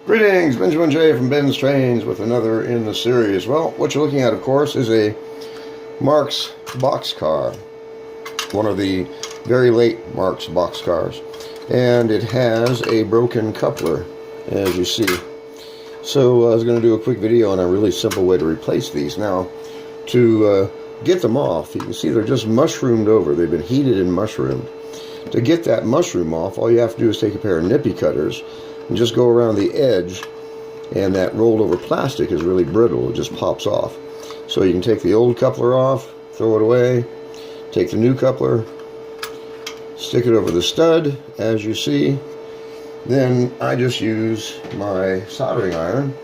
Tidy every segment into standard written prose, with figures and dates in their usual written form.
Greetings, Benjamin J. from BENZTRAINZ with another in the series. Well, what you're looking at, of course, is a Marx Boxcar, one of the very late Marx Boxcars, and it has a broken coupler, as you see. So I was going to do a quick video on a really simple way to replace these. Now, to get them off, you can see they're just mushroomed over. They've been heated and mushroomed. To get that mushroom off, all you have to do is take a pair of nippy cutters and just go around the edge, and that rolled over plastic is really brittle. It just pops off. So you can take the old coupler off, throw it away, take the new coupler, stick it over the stud, as you see. Then I just use my soldering iron,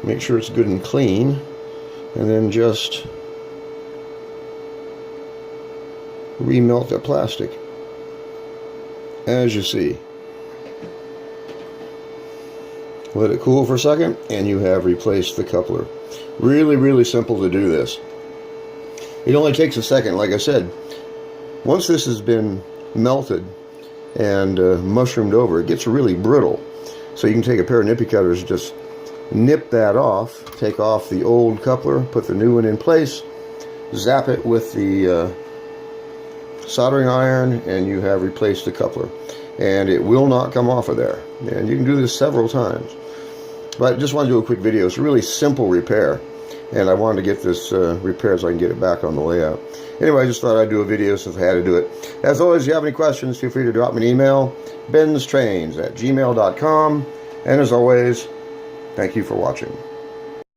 make sure it's good and clean, and then just remelt that plastic, as you see. Let it cool for a second, and you have replaced the coupler. Really, really simple to do this. It only takes a second, like I said. Once this has been melted and mushroomed over, it gets really brittle. So you can take a pair of nippy cutters, just nip that off, take off the old coupler, put the new one in place, zap it with the soldering iron, and you have replaced the coupler. And it will not come off of there. And you can do this several times. But I just want to do a quick video. It's a really simple repair, and I wanted to get this repaired so I can get it back on the layout. Anyway, I just thought I'd do a video since I had to do it. As always, if you have any questions, feel free to drop me an email, BENZTRAINZ@gmail.com. And as always, thank you for watching.